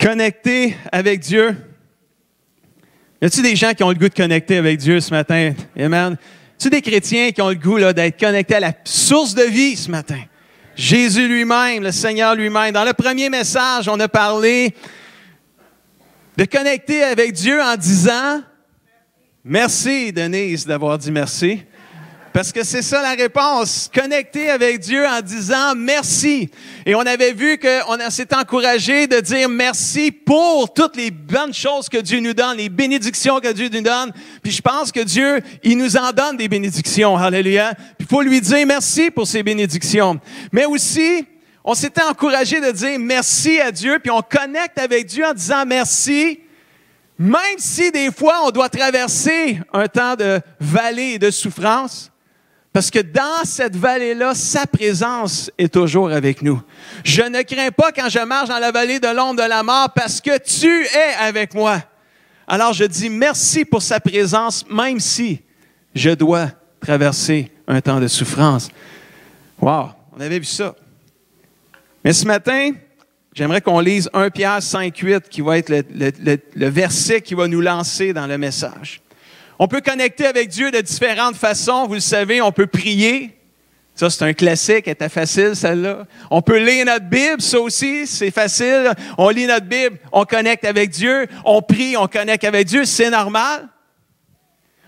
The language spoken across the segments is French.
Connecter avec Dieu. Y a-t-il des gens qui ont le goût de connecter avec Dieu ce matin? Amen. Y a-t-il des chrétiens qui ont le goût là, d'être connectés à la source de vie ce matin? Jésus lui-même, le Seigneur lui-même. Dans le premier message, on a parlé de connecter avec Dieu en disant « Merci, Denise, d'avoir dit merci. » Parce que c'est ça la réponse. Connecter avec Dieu en disant merci. Et on avait vu qu'on s'est encouragé de dire merci pour toutes les bonnes choses que Dieu nous donne, les bénédictions que Dieu nous donne. Puis je pense que Dieu, il nous en donne des bénédictions. Alléluia. Puis il faut lui dire merci pour ces bénédictions. Mais aussi, on s'était encouragé de dire merci à Dieu, puis on connecte avec Dieu en disant merci. Même si des fois, on doit traverser un temps de vallée et de souffrance, parce que dans cette vallée-là, sa présence est toujours avec nous. Je ne crains pas quand je marche dans la vallée de l'ombre de la mort parce que tu es avec moi. Alors je dis merci pour sa présence, même si je dois traverser un temps de souffrance. Wow, on avait vu ça. Mais ce matin, j'aimerais qu'on lise 1 Pierre 5,8 qui va être le verset qui va nous lancer dans le message. On peut connecter avec Dieu de différentes façons. Vous le savez, on peut prier. Ça, c'est un classique. Elle était facile, celle-là. On peut lire notre Bible. Ça aussi, c'est facile. On lit notre Bible, on connecte avec Dieu. On prie, on connecte avec Dieu. C'est normal.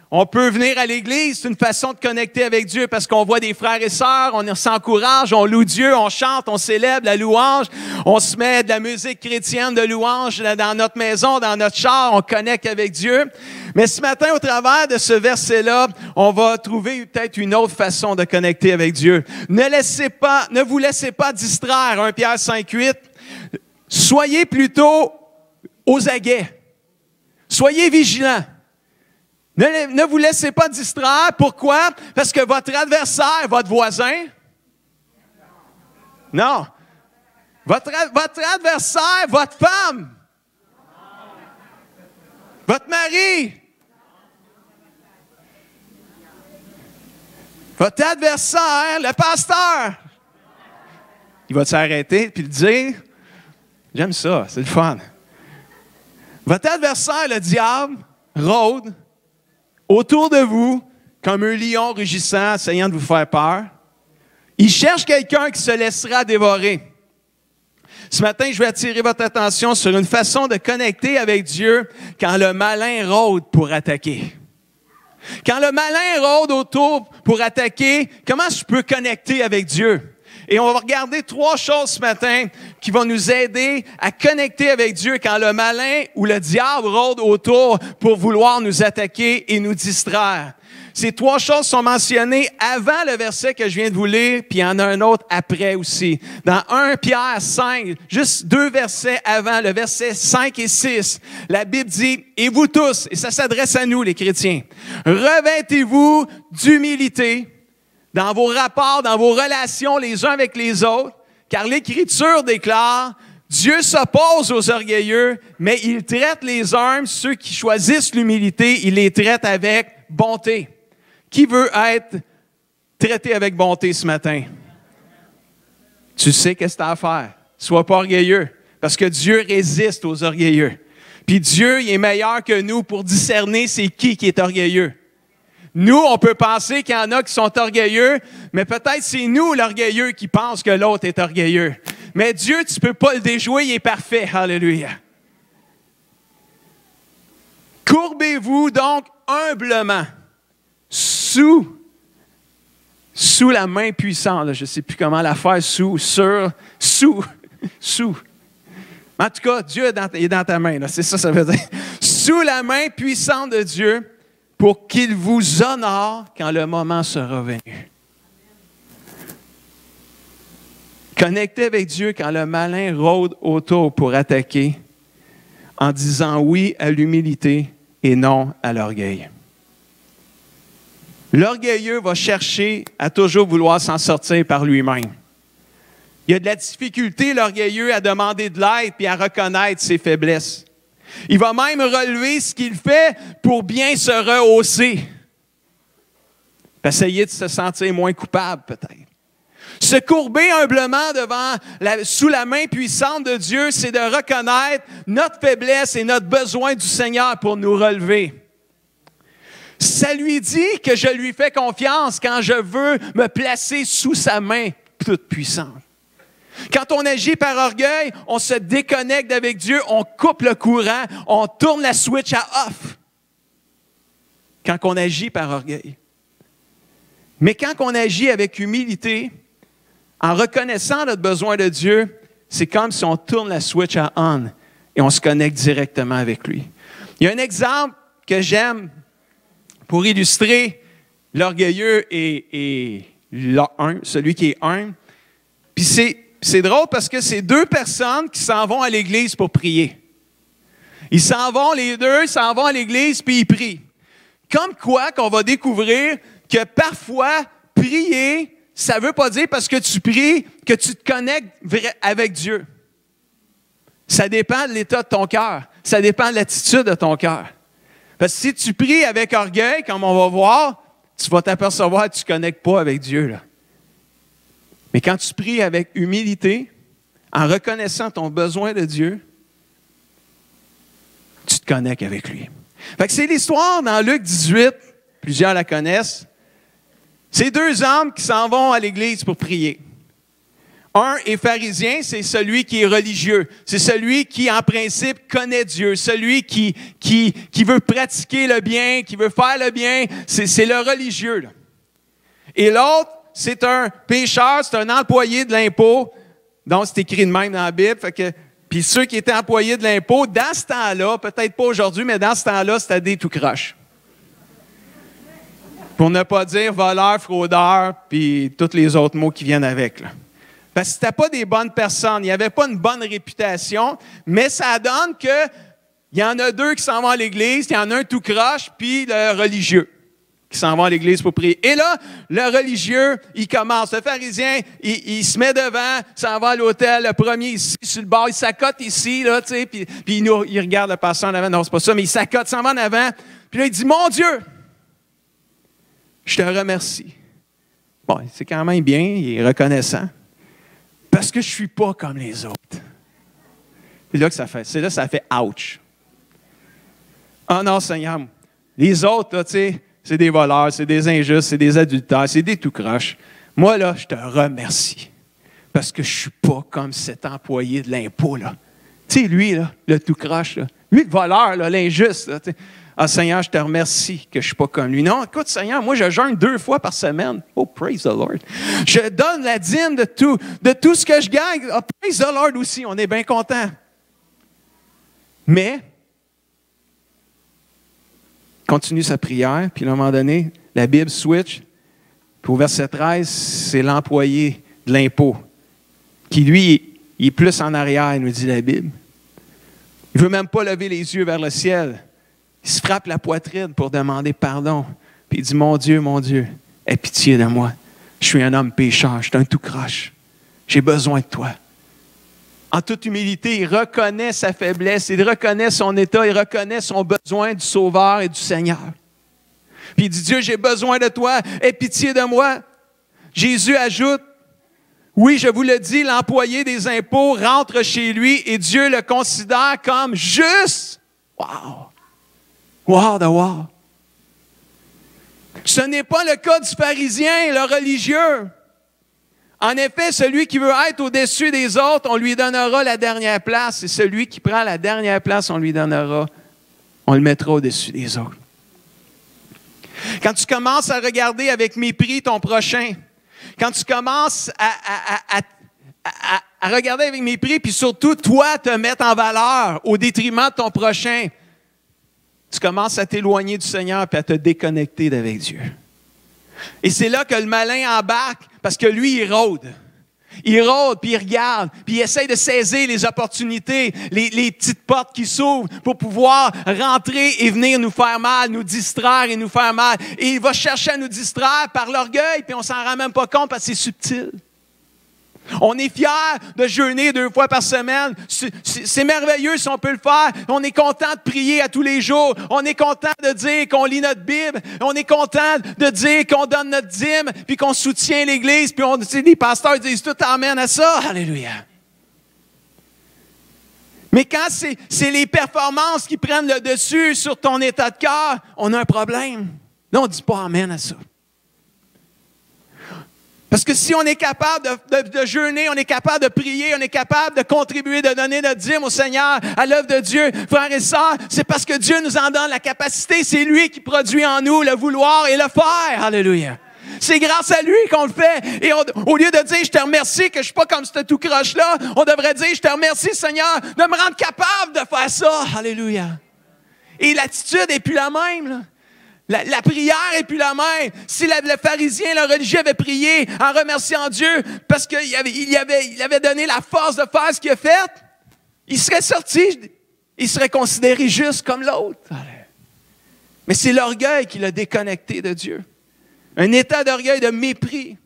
On peut venir à l'Église. C'est une façon de connecter avec Dieu parce qu'on voit des frères et sœurs, on s'encourage, on loue Dieu, on chante, on célèbre la louange. On se met de la musique chrétienne de louange dans notre maison, dans notre char. On connecte avec Dieu. Mais ce matin, au travers de ce verset-là, on va trouver peut-être une autre façon de connecter avec Dieu. Ne vous laissez pas distraire, 1 Pierre 5,8. Soyez plutôt aux aguets. Soyez vigilants. Ne vous laissez pas distraire. Pourquoi? Parce que votre adversaire, votre voisin, non. Votre adversaire, votre femme, votre mari, votre adversaire, le pasteur, il va s'arrêter puis le dire. J'aime ça, c'est le fun. Votre adversaire, le diable, rôde autour de vous comme un lion rugissant, essayant de vous faire peur. Il cherche quelqu'un qui se laissera dévorer. Ce matin, je vais attirer votre attention sur une façon de connecter avec Dieu quand le malin rôde pour attaquer. Quand le malin rôde autour pour attaquer, comment je peux connecter avec Dieu? Et on va regarder 3 choses ce matin qui vont nous aider à connecter avec Dieu quand le malin ou le diable rôde autour pour vouloir nous attaquer et nous distraire. Ces 3 choses sont mentionnées avant le verset que je viens de vous lire, puis il y en a un autre après aussi. Dans 1 Pierre 5, juste 2 versets avant, le verset 5 et 6, la Bible dit « Et vous tous », et ça s'adresse à nous les chrétiens, « revêtez-vous d'humilité dans vos rapports, dans vos relations les uns avec les autres, car l'Écriture déclare « Dieu s'oppose aux orgueilleux, mais il traite les humbles, ceux qui choisissent l'humilité, il les traite avec bonté. » Qui veut être traité avec bonté ce matin? Tu sais qu'est-ce que tu as à faire. Sois pas orgueilleux, parce que Dieu résiste aux orgueilleux. Puis Dieu, il est meilleur que nous pour discerner c'est qui est orgueilleux. Nous, on peut penser qu'il y en a qui sont orgueilleux, mais peut-être c'est nous, l'orgueilleux, qui pense que l'autre est orgueilleux. Mais Dieu, tu peux pas le déjouer, il est parfait. Alléluia. Courbez-vous donc humblement sous la main puissante. Là, je ne sais plus comment la faire, sous. En tout cas, Dieu est dans ta main. Là, c'est ça veut dire. Sous la main puissante de Dieu, pour qu'il vous honore quand le moment sera venu. Connectez avec Dieu quand le malin rôde autour pour attaquer, en disant oui à l'humilité et non à l'orgueil. L'orgueilleux va chercher à toujours vouloir s'en sortir par lui-même. Il y a de la difficulté, l'orgueilleux, à demander de l'aide et à reconnaître ses faiblesses. Il va même relever ce qu'il fait pour bien se rehausser. Essayer de se sentir moins coupable, peut-être. Se courber humblement sous la main puissante de Dieu, c'est de reconnaître notre faiblesse et notre besoin du Seigneur pour nous relever. Ça lui dit que je lui fais confiance quand je veux me placer sous sa main toute puissante. Quand on agit par orgueil, on se déconnecte avec Dieu, on coupe le courant, on tourne la switch à off. Quand on agit par orgueil. Mais quand on agit avec humilité, en reconnaissant notre besoin de Dieu, c'est comme si on tourne la switch à on et on se connecte directement avec lui. Il y a un exemple que j'aime pour illustrer l'orgueilleux et celui qui est humble. Puis c'est drôle parce que c'est deux personnes qui s'en vont à l'église pour prier. Ils s'en vont, les deux, ils s'en vont à l'église puis ils prient. Comme quoi qu'on va découvrir que parfois, prier, ça ne veut pas dire parce que tu pries que tu te connectes avec Dieu. Ça dépend de l'état de ton cœur. Ça dépend de l'attitude de ton cœur. Parce que si tu pries avec orgueil, comme on va voir, tu vas t'apercevoir que tu ne te connectes pas avec Dieu, là. Mais quand tu pries avec humilité, en reconnaissant ton besoin de Dieu, tu te connectes avec lui. Fait que c'est l'histoire dans Luc 18, plusieurs la connaissent. C'est deux hommes qui s'en vont à l'église pour prier. Un est pharisien, c'est celui qui est religieux. C'est celui qui, en principe, connaît Dieu. Celui qui veut pratiquer le bien, qui veut faire le bien. C'est le religieux, là. Et l'autre, c'est un pécheur, c'est un employé de l'impôt. Donc, c'est écrit de même dans la Bible. Puis ceux qui étaient employés de l'impôt, dans ce temps-là, peut-être pas aujourd'hui, mais dans ce temps-là, c'était des tout croches. Pour ne pas dire voleur, fraudeur, puis tous les autres mots qui viennent avec, là. Parce que ce n'étaient pas des bonnes personnes. Il n'y avait pas une bonne réputation, mais ça donne qu'il y en a deux qui s'en vont à l'église, il y en a un tout croche, puis le religieux qui s'en va à l'église pour prier. Et là, le religieux, il commence. Le pharisien, il se met devant, s'en va à l'autel, le premier ici, sur le bord, il s'accote ici, là, tu sais, puis il regarde le pasteur en avant. Non, c'est pas ça, mais il s'accote, s'en va en avant. Puis là, il dit, « Mon Dieu, je te remercie. » Bon, c'est quand même bien, il est reconnaissant. Parce que je ne suis pas comme les autres. C'est là que ça fait. C'est là que ça fait ouch. Ah non, Seigneur, les autres, là, tu sais, c'est des voleurs, c'est des injustes, c'est des adultères, c'est des tout croches. Moi, là, je te remercie. Parce que je ne suis pas comme cet employé de l'impôt, là. Tu sais, lui, là, le tout croche, là. Lui, le voleur, là, l'injuste, là, tu sais. Ah, Seigneur, je te remercie que je ne suis pas comme lui. Non, écoute, Seigneur, moi, je jeûne 2 fois par semaine. Oh, praise the Lord. Je donne la dîme de tout ce que je gagne. Oh, praise the Lord aussi, on est bien content. Mais, continue sa prière, puis à un moment donné, la Bible switch. Puis au verset 13, c'est l'employé de l'impôt qui, lui, il est plus en arrière, nous dit la Bible. Il ne veut même pas lever les yeux vers le ciel. Il se frappe la poitrine pour demander pardon. Puis il dit, mon Dieu, aie pitié de moi. Je suis un homme pécheur, je suis un tout croche. J'ai besoin de toi. En toute humilité, il reconnaît sa faiblesse, il reconnaît son état, il reconnaît son besoin du Sauveur et du Seigneur. Puis il dit, Dieu, j'ai besoin de toi, aie pitié de moi. Jésus ajoute, oui, je vous le dis, l'employé des impôts rentre chez lui et Dieu le considère comme juste. Wow! Wow, de wow! Ce n'est pas le cas du pharisien, le religieux. En effet, celui qui veut être au-dessus des autres, on lui donnera la dernière place. Et celui qui prend la dernière place, on le mettra au-dessus des autres. Quand tu commences à regarder avec mépris ton prochain, quand tu commences à regarder avec mépris, puis surtout, toi, te mettre en valeur au détriment de ton prochain, tu commences à t'éloigner du Seigneur et à te déconnecter d'avec Dieu. Et c'est là que le malin embarque, parce que lui, il rôde. Il rôde, puis il regarde, puis il essaie de saisir les opportunités, les petites portes qui s'ouvrent pour pouvoir rentrer et venir nous faire mal, nous distraire et nous faire mal. Et il va chercher à nous distraire par l'orgueil, puis on s'en rend même pas compte parce que c'est subtil. On est fiers de jeûner 2 fois par semaine. C'est merveilleux si on peut le faire. On est content de prier à tous les jours. On est content de dire qu'on lit notre Bible. On est content de dire qu'on donne notre dîme, puis qu'on soutient l'Église. Puis les pasteurs disent tout amen à ça. Alléluia. Mais quand c'est les performances qui prennent le dessus sur ton état de cœur, on a un problème. Là, on ne dit pas amen à ça. Parce que si on est capable de jeûner, on est capable de prier, on est capable de contribuer, de donner notre dîme au Seigneur, à l'œuvre de Dieu, frères et sœurs, c'est parce que Dieu nous en donne la capacité. C'est lui qui produit en nous le vouloir et le faire. Alléluia. C'est grâce à lui qu'on le fait. Et au lieu de dire « Je te remercie que je ne suis pas comme ce tout croche-là », on devrait dire « Je te remercie, Seigneur, de me rendre capable de faire ça. » Alléluia. Et l'attitude n'est plus la même, là. La prière n'est plus la même. Si le pharisien, le religieux avait prié en remerciant Dieu parce qu'il avait donné la force de faire ce qu'il a fait, il serait sorti, il serait considéré juste comme l'autre. Mais c'est l'orgueil qui l'a déconnecté de Dieu. Un état d'orgueil, de mépris.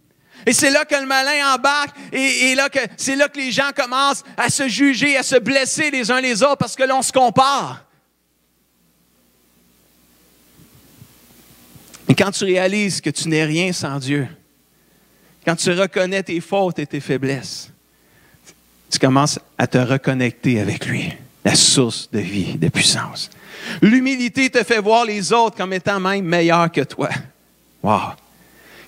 Et c'est là que le malin embarque et c'est là que les gens commencent à se juger, à se blesser les uns les autres parce que l'on se compare. Et quand tu réalises que tu n'es rien sans Dieu, quand tu reconnais tes fautes et tes faiblesses, tu commences à te reconnecter avec lui, la source de vie, de puissance. L'humilité te fait voir les autres comme étant même meilleurs que toi. Wow!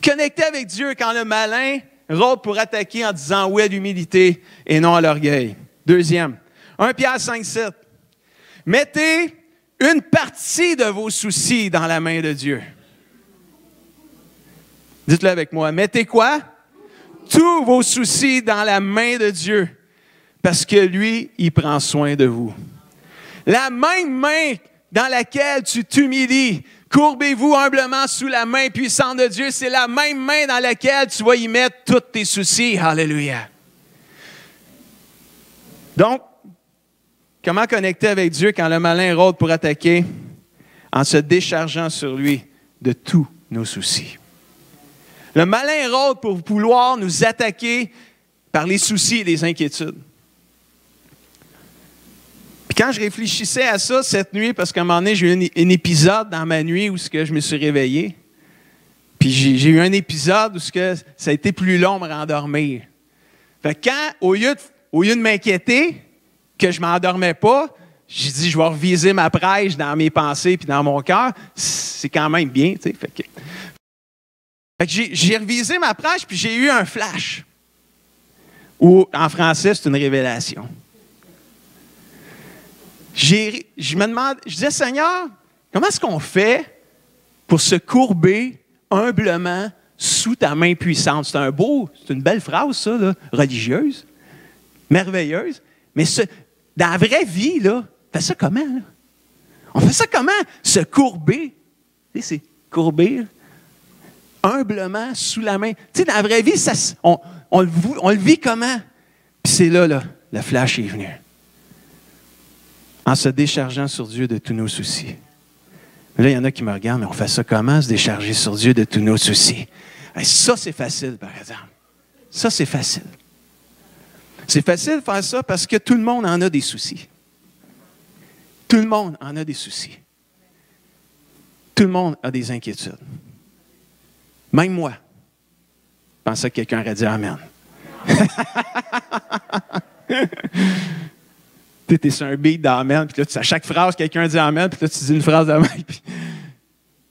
Connecter avec Dieu quand le malin rôde pour attaquer en disant oui à l'humilité et non à l'orgueil. Deuxième, 1 Pierre 5, 7. Mettez une partie de vos soucis dans la main de Dieu. Dites-le avec moi. Mettez quoi? Tous vos soucis dans la main de Dieu, parce que lui, il prend soin de vous. La même main dans laquelle tu t'humilies, courbez-vous humblement sous la main puissante de Dieu, c'est la même main dans laquelle tu vas y mettre tous tes soucis. Alléluia. Donc, comment connecter avec Dieu quand le malin rôde pour attaquer? En se déchargeant sur lui de tous nos soucis. Le malin rôde pour vouloir nous attaquer par les soucis et les inquiétudes. Puis quand je réfléchissais à ça cette nuit, parce qu'à un moment donné, j'ai eu un épisode dans ma nuit où je me suis réveillé. Puis j'ai eu un épisode où ça a été plus long de me rendormir. Fait que quand, au lieu de m'inquiéter, que je ne m'endormais pas, j'ai dit, je vais reviser ma prêche dans mes pensées puis dans mon cœur. C'est quand même bien, tu sais. Fait que j'ai revisé ma prêche, puis j'ai eu un flash. Ou, en français, c'est une révélation. Je me demande, je disais, Seigneur, comment est-ce qu'on fait pour se courber humblement sous ta main puissante? C'est une belle phrase, ça, là, religieuse, merveilleuse. Mais dans la vraie vie, là, on fait ça comment, là? On fait ça comment? Se courber. Tu sais, c'est courber, humblement, sous la main. Tu sais, dans la vraie vie, on le vit comment? Puis c'est là, le flash est venu. En se déchargeant sur Dieu de tous nos soucis. Mais là, il y en a qui me regardent, mais on fait ça comment, se décharger sur Dieu de tous nos soucis? Et ça, c'est facile, par exemple. Ça, c'est facile. C'est facile de faire ça parce que tout le monde en a des soucis. Tout le monde en a des soucis. Tout le monde a des inquiétudes. Même moi. Je pensais que quelqu'un aurait dit Amen. Tu es sur un beat d'Amen, puis là, à chaque phrase, quelqu'un dit Amen, puis là, tu dis une phrase d'Amen. Puis...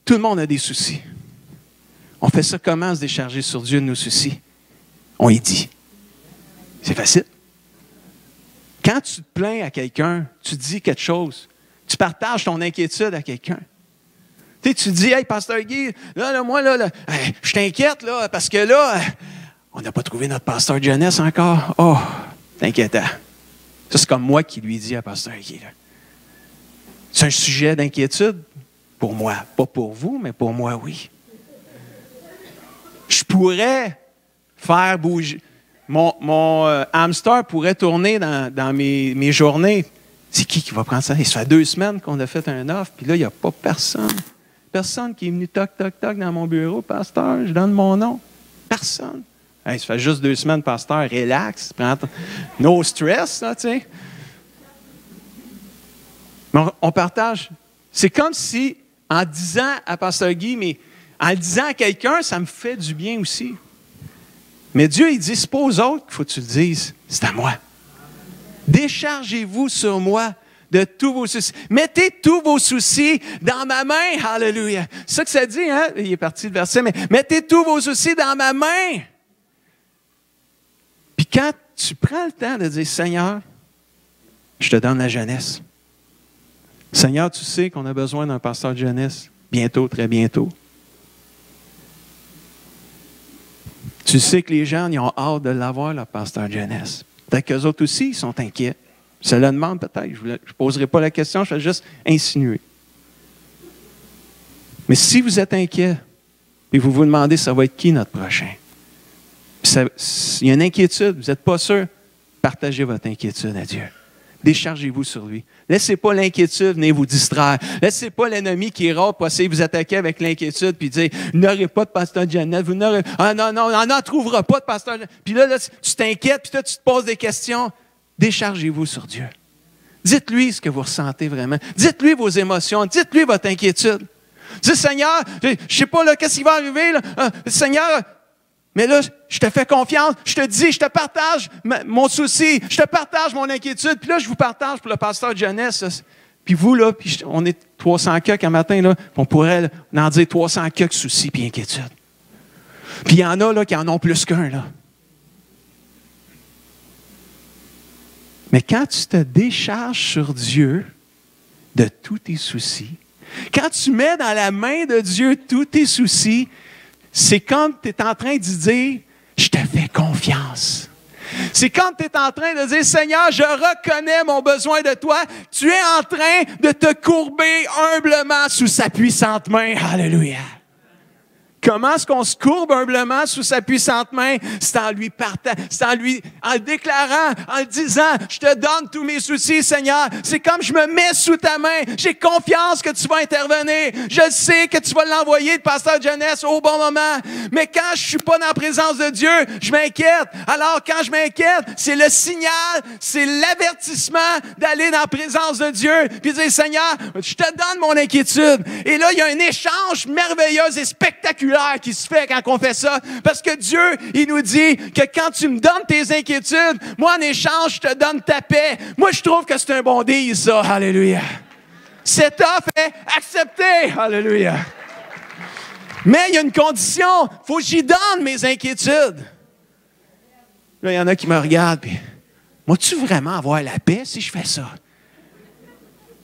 Tout le monde a des soucis. On fait ça comment, se décharger sur Dieu de nos soucis? On y dit. C'est facile. Quand tu te plains à quelqu'un, tu dis quelque chose. Tu partages ton inquiétude à quelqu'un. Tu dis, hey, Pasteur Guy, moi, je t'inquiète, là, parce que là, on n'a pas trouvé notre pasteur de jeunesse encore. Oh, c'est inquiétant. Ça, c'est comme moi qui lui dis à Pasteur Guy. Là. C'est un sujet d'inquiétude pour moi. Pas pour vous, mais pour moi, oui. Je pourrais faire bouger. Mon hamster pourrait tourner dans mes journées. C'est qui va prendre ça? Ça fait 2 semaines qu'on a fait un offre, puis là, il n'y a pas personne. Personne qui est venu toc, toc, toc dans mon bureau. Pasteur, je donne mon nom. Personne. Hey, ça fait juste 2 semaines, pasteur, relax, prends no stress, là, tu sais. Mais on partage. C'est comme si, en disant à pasteur Guy, mais en le disant à quelqu'un, ça me fait du bien aussi. Mais Dieu, il dit, c'est pas aux autres qu'il faut que tu le dises, c'est à moi. Déchargez-vous sur moi de tous vos soucis. Mettez tous vos soucis dans ma main. Alléluia. C'est ça que ça dit, hein? Il est parti le verset, mais mettez tous vos soucis dans ma main. Puis quand tu prends le temps de dire, Seigneur, je te donne la jeunesse. Seigneur, tu sais qu'on a besoin d'un pasteur de jeunesse. Bientôt, très bientôt. Tu sais que les gens, ils ont hâte de l'avoir, leur pasteur de jeunesse. Peut-être qu'eux autres aussi, ils sont inquiets. Ça le demande peut-être. Je ne poserai pas la question, je vais juste insinuer. Mais si vous êtes inquiet, et vous vous demandez, ça va être qui notre prochain? Il y a une inquiétude, vous n'êtes pas sûr, partagez votre inquiétude à Dieu. Déchargez-vous sur lui. Laissez pas l'inquiétude venir vous distraire. Laissez pas l'ennemi qui est rare pour essayer de vous attaquer avec l'inquiétude puis dire, vous n'aurez pas de pasteur de jeunesse, vous n'aurez, ah non, on n'en trouvera pas de pasteur de jeunesse. Puis là, tu t'inquiètes, puis là, tu te poses des questions. Déchargez-vous sur Dieu. Dites-lui ce que vous ressentez vraiment. Dites-lui vos émotions. Dites-lui votre inquiétude. Dites, Seigneur, je ne sais pas, là, qu'est-ce qui va arriver, là? Seigneur, mais là, je te fais confiance, je te dis, je te partage mon souci, je te partage mon inquiétude, puis là, je vous partage pour le pasteur de jeunesse. Là. Puis vous, là, puis on est 300 quelques un matin, là, on pourrait là, en dire 300 quelques soucis puis inquiétudes. Puis il y en a là, qui en ont plus qu'un. Là. Mais quand tu te décharges sur Dieu de tous tes soucis, quand tu mets dans la main de Dieu tous tes soucis, c'est comme tu es en train de dire, je te fais confiance. C'est comme tu es en train de dire, Seigneur, je reconnais mon besoin de toi. Tu es en train de te courber humblement sous sa puissante main. Alléluia. Comment est-ce qu'on se courbe humblement sous sa puissante main? C'est en lui partant, c'est en le déclarant, en le disant, je te donne tous mes soucis, Seigneur. C'est comme je me mets sous ta main. J'ai confiance que tu vas intervenir. Je sais que tu vas l'envoyer, le pasteur de jeunesse, au bon moment. Mais quand je suis pas dans la présence de Dieu, je m'inquiète. Alors, quand je m'inquiète, c'est le signal, c'est l'avertissement d'aller dans la présence de Dieu. Puis dire, Seigneur, je te donne mon inquiétude. Et là, il y a un échange merveilleux et spectaculaire qui se fait quand on fait ça. Parce que Dieu, il nous dit que quand tu me donnes tes inquiétudes, moi, en échange, je te donne ta paix. Moi, je trouve que c'est un bon deal, ça. Alléluia. Cette offre est acceptée. Alléluia. Mais il y a une condition. Il faut que j'y donne mes inquiétudes. Là, il y en a qui me regardent. Puis, vas-tu vraiment avoir la paix si je fais ça?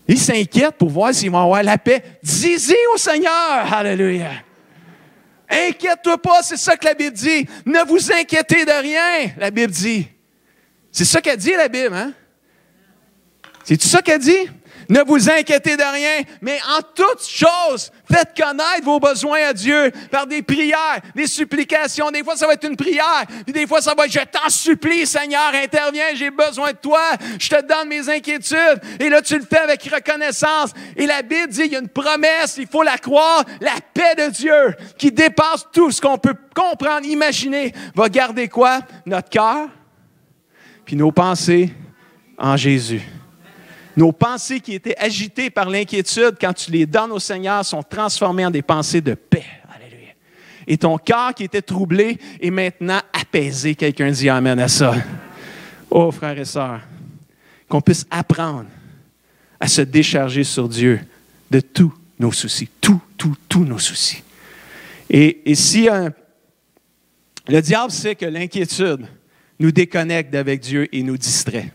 Ils s'inquiètent pour voir s'ils vont avoir la paix. Dis-y au Seigneur. Alléluia. Inquiète-toi pas, c'est ça que la Bible dit. Ne vous inquiétez de rien, la Bible dit. C'est ça qu'elle dit, la Bible, hein? C'est ça qu'elle dit? Ne vous inquiétez de rien, mais en toutes choses, faites connaître vos besoins à Dieu par des prières, des supplications. Des fois, ça va être une prière, puis des fois, ça va être « Je t'en supplie, Seigneur, interviens, j'ai besoin de toi, je te donne mes inquiétudes. » Et là, tu le fais avec reconnaissance. Et la Bible dit, il y a une promesse, il faut la croire, la paix de Dieu qui dépasse tout ce qu'on peut comprendre, imaginer, va garder quoi? Notre cœur, puis nos pensées en Jésus. Nos pensées qui étaient agitées par l'inquiétude, quand tu les donnes au Seigneur, sont transformées en des pensées de paix. Alléluia. Et ton cœur qui était troublé est maintenant apaisé. Quelqu'un dit amen à ça. Oh, frères et sœurs, qu'on puisse apprendre à se décharger sur Dieu de tous nos soucis. Tous nos soucis. Et si le diable sait que l'inquiétude nous déconnecte d'avec Dieu et nous distrait.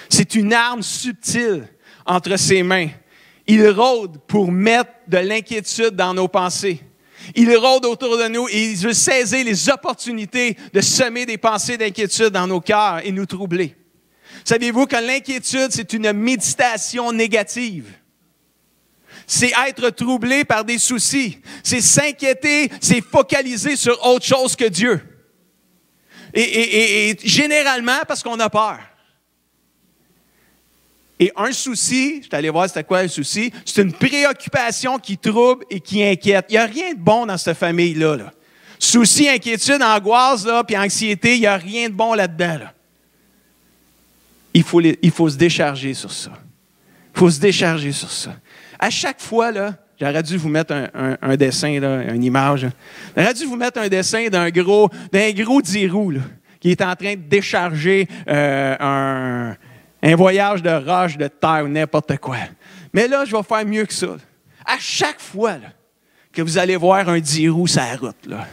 C'est une arme subtile entre ses mains. Il rôde pour mettre de l'inquiétude dans nos pensées. Il rôde autour de nous et il veut saisir les opportunités de semer des pensées d'inquiétude dans nos cœurs et nous troubler. Saviez-vous que l'inquiétude, c'est une méditation négative? C'est être troublé par des soucis. C'est s'inquiéter, c'est focaliser sur autre chose que Dieu. Et généralement parce qu'on a peur. Et un souci, je suis allé voir c'était quoi le souci, c'est une préoccupation qui trouble et qui inquiète. Il n'y a rien de bon dans cette famille-là. Là. Soucis, inquiétude, angoisse, là, puis anxiété, il n'y a rien de bon là-dedans. Là. Il faut se décharger sur ça. Il faut se décharger sur ça. À chaque fois, là, j'aurais dû vous mettre un dessin, là, une image. Là. J'aurais dû vous mettre un dessin d'un gros 10 roues là, qui est en train de décharger un voyage de roche, de terre ou n'importe quoi. Mais là, je vais faire mieux que ça. Là. À chaque fois là, que vous allez voir un 10 roues sur la route, là,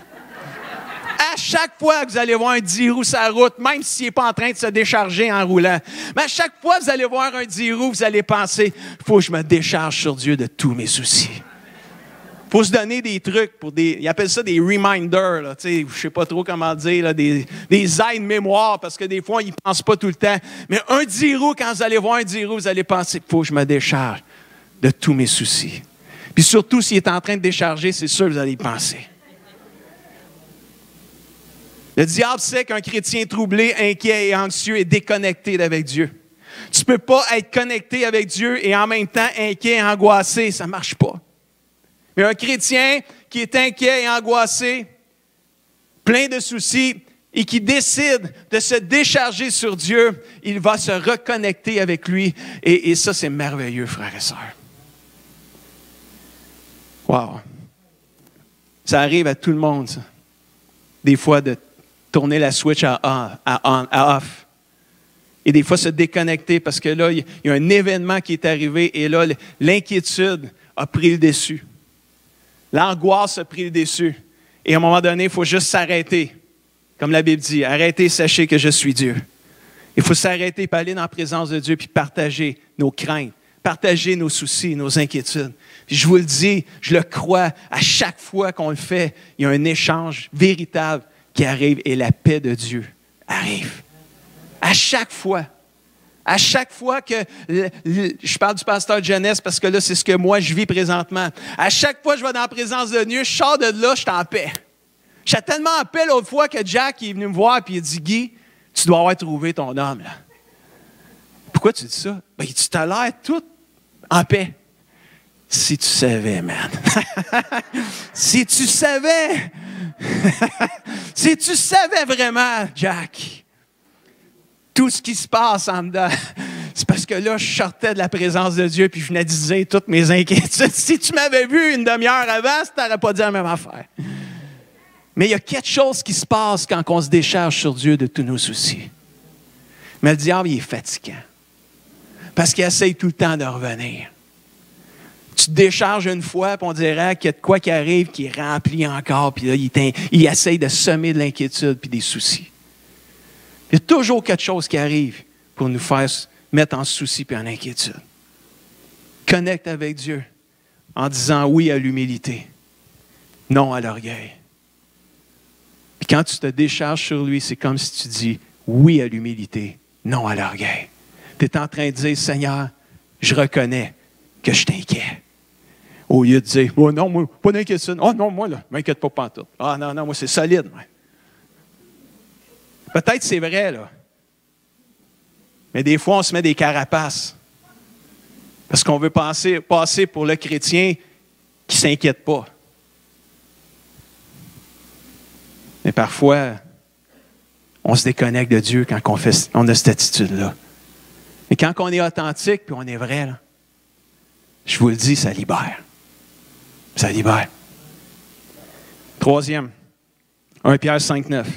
à chaque fois que vous allez voir un 10 roues sur la route, même s'il n'est pas en train de se décharger en roulant, mais à chaque fois que vous allez voir un 10 roues, vous allez penser, il faut que je me décharge sur Dieu de tous mes soucis. Il faut se donner des trucs ils appellent ça des reminders, là, je ne sais pas trop comment dire, là, des aides-mémoire, parce que des fois, ils ne pensent pas tout le temps. Mais un 10 roues, quand vous allez voir un 10 roues, vous allez penser, il faut que je me décharge de tous mes soucis. Puis surtout, s'il est en train de décharger, c'est sûr que vous allez y penser. Le diable sait qu'un chrétien troublé, inquiet et anxieux est déconnecté d'avec Dieu. Tu ne peux pas être connecté avec Dieu et en même temps inquiet et angoissé. Ça ne marche pas. Mais un chrétien qui est inquiet et angoissé, plein de soucis et qui décide de se décharger sur Dieu, il va se reconnecter avec lui. Et ça, c'est merveilleux, frères et sœurs. Wow! Ça arrive à tout le monde, ça. Des fois, de tourner la switch à off. Et des fois, se déconnecter parce que là, il y a un événement qui est arrivé et là, l'inquiétude a pris le dessus. L'angoisse a pris le dessus. Et à un moment donné, il faut juste s'arrêter. Comme la Bible dit, arrêtez, sachez que je suis Dieu. Il faut s'arrêter, puis aller dans la présence de Dieu, puis partager nos craintes, partager nos soucis, nos inquiétudes. Puis je vous le dis, je le crois, à chaque fois qu'on le fait, il y a un échange véritable qui arrive et la paix de Dieu arrive. À chaque fois. À chaque fois que, je parle du pasteur de jeunesse parce que là, c'est ce que moi, je vis présentement. À chaque fois que je vais dans la présence de Dieu, je sors de là, je suis en paix. J'étais tellement en paix l'autre fois que Jack est venu me voir et il a dit, Guy, tu dois avoir trouvé ton homme. Là. Pourquoi tu dis ça? Ben, tu t'as l'air tout en paix. Si tu savais, man. Si tu savais. Si tu savais vraiment, Jack. Tout ce qui se passe en dedans, c'est parce que là, je sortais de la présence de Dieu puis je venais de dire toutes mes inquiétudes. Si tu m'avais vu une demi-heure avant, tu n'aurais pas dit la même affaire. Mais il y a quelque chose qui se passe quand on se décharge sur Dieu de tous nos soucis. Mais le diable, il est fatigant. Parce qu'il essaye tout le temps de revenir. Tu te décharges une fois, puis on dirait qu'il y a de quoi qui arrive, qui est rempli encore, puis là, il essaye de semer de l'inquiétude puis des soucis. Il y a toujours quelque chose qui arrive pour nous faire mettre en souci et en inquiétude. Connecte avec Dieu en disant oui à l'humilité, non à l'orgueil. Puis quand tu te décharges sur lui, c'est comme si tu dis oui à l'humilité, non à l'orgueil. Tu es en train de dire, Seigneur, je reconnais que je t'inquiète. Au lieu de dire, oh non, moi, pas d'inquiétude. Oh non, moi, là, ne m'inquiète pas pantoute. Ah non, moi, c'est solide. Moi. Peut-être c'est vrai, là. Mais des fois, on se met des carapaces. Parce qu'on veut passer pour le chrétien qui ne s'inquiète pas. Mais parfois, on se déconnecte de Dieu quand on a cette attitude-là. Mais quand on est authentique et on est vrai, là, je vous le dis, ça libère. Ça libère. Troisième, 1 Pierre 5, 9.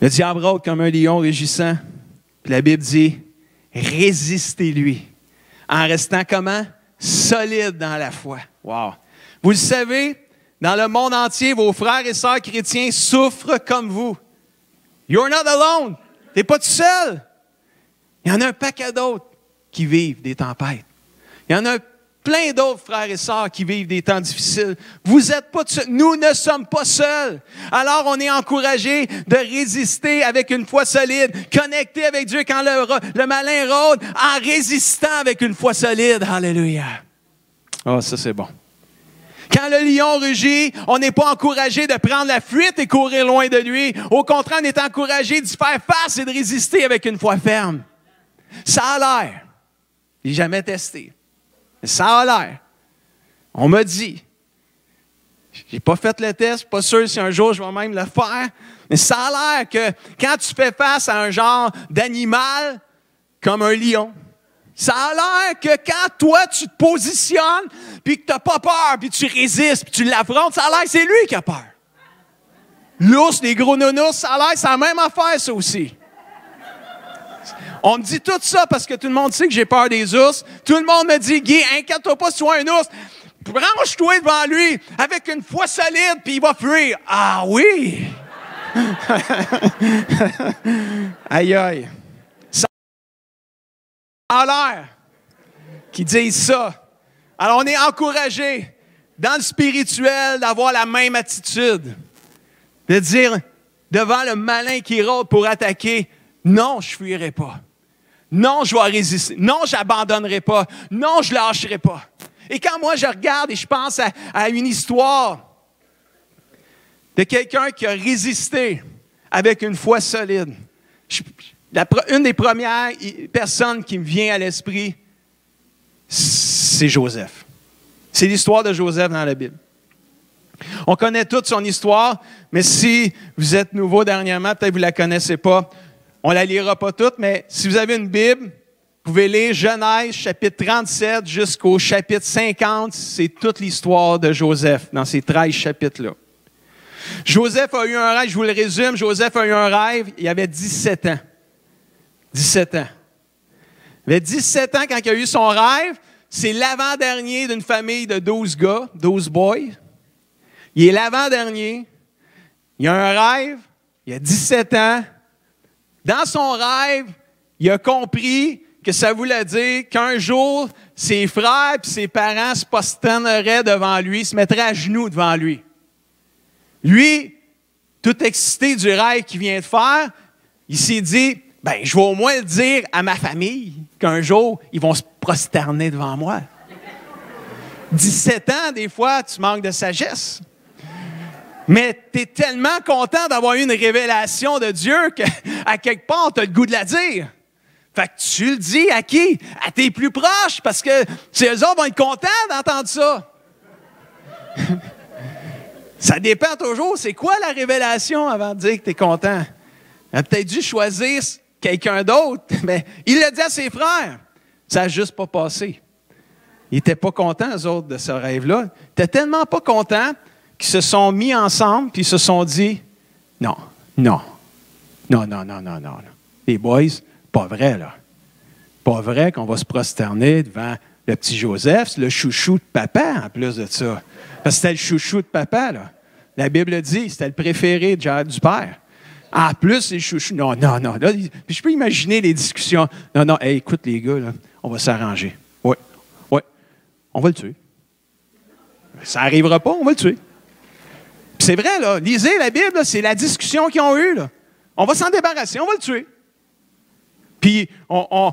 Le diable rôde comme un lion rugissant. Puis la Bible dit, résistez-lui. En restant comment? Solide dans la foi. Wow. Vous le savez, dans le monde entier, vos frères et sœurs chrétiens souffrent comme vous. You're not alone. Tu n'es pas tout seul. Il y en a un paquet d'autres qui vivent des tempêtes. Il y en a plein d'autres frères et sœurs qui vivent des temps difficiles. Vous n'êtes pas seuls. Nous ne sommes pas seuls. Alors, on est encouragés de résister avec une foi solide, connecté avec Dieu quand le malin rôde, en résistant avec une foi solide. Alléluia. Oh, ça, c'est bon. Quand le lion rugit, on n'est pas encouragé de prendre la fuite et courir loin de lui. Au contraire, on est encouragé d'y faire face et de résister avec une foi ferme. Ça a l'air. Je n'ai jamais testé. Ça a l'air. On m'a dit. Je n'ai pas fait le test, pas sûr si un jour je vais même le faire. Mais ça a l'air que quand tu fais face à un genre d'animal comme un lion, ça a l'air que quand toi tu te positionnes, puis que tu n'as pas peur, puis tu résistes, puis tu l'affrontes, ça a l'air que c'est lui qui a peur. L'ours, les gros nounours, ça a l'air que c'est la même affaire, ça aussi. On me dit tout ça parce que tout le monde sait que j'ai peur des ours. Tout le monde me dit, Guy, inquiète-toi pas si tu vois un ours. Branche-toi devant lui avec une foi solide, puis il va fuir. Ah oui! Aïe, aïe. Ça a l'air qu'ils disent ça. Alors, on est encouragé dans le spirituel d'avoir la même attitude. De dire, devant le malin qui rôde pour attaquer, non, je ne fuirai pas. Non, je vais résister. Non, je n'abandonnerai pas. Non, je ne lâcherai pas. Et quand moi, je regarde et je pense à une histoire de quelqu'un qui a résisté avec une foi solide, une des premières personnes qui me vient à l'esprit, c'est Joseph. C'est l'histoire de Joseph dans la Bible. On connaît toute son histoire, mais si vous êtes nouveau dernièrement, peut-être que vous ne la connaissez pas, on ne la lira pas toute, mais si vous avez une Bible, vous pouvez lire Genèse, chapitre 37 jusqu'au chapitre 50. C'est toute l'histoire de Joseph dans ces 13 chapitres-là. Joseph a eu un rêve, je vous le résume. Joseph a eu un rêve, il avait 17 ans. 17 ans. Il avait 17 ans quand il a eu son rêve. C'est l'avant-dernier d'une famille de 12 gars, 12 boys. Il est l'avant-dernier. Il a un rêve, il a 17 ans. Dans son rêve, il a compris que ça voulait dire qu'un jour, ses frères et ses parents se prosterneraient devant lui, se mettraient à genoux devant lui. Lui, tout excité du rêve qu'il vient de faire, il s'est dit, ben, je vais au moins le dire à ma famille qu'un jour, ils vont se prosterner devant moi. 17 ans, des fois, tu manques de sagesse. Mais tu es tellement content d'avoir eu une révélation de Dieu qu'à quelque part, tu as le goût de la dire. Fait que tu le dis à qui? À tes plus proches, parce que eux autres vont être contents d'entendre ça. Ça dépend toujours. C'est quoi la révélation avant de dire que tu es content? Il a peut-être dû choisir quelqu'un d'autre, mais il l'a dit à ses frères. Ça n'a juste pas passé. Ils n'étaient pas contents, eux autres, de ce rêve-là. Ils n'étaient tellement pas contents qu'ils se sont mis ensemble puis ils se sont dit non. Les boys, pas vrai, là. Pas vrai qu'on va se prosterner devant le petit Joseph, c'est le chouchou de papa, en plus de ça. Parce que c'était le chouchou de papa, là. La Bible dit, c'était le préféré du père. En plus, c'est le chouchou. Non. Là, puis je peux imaginer les discussions. Non, hey, écoute, les gars, là, on va s'arranger. Oui, on va le tuer. Ça n'arrivera pas, on va le tuer. C'est vrai, là. Lisez la Bible, là, c'est la discussion qu'ils ont eue, là. On va s'en débarrasser, on va le tuer. Puis, on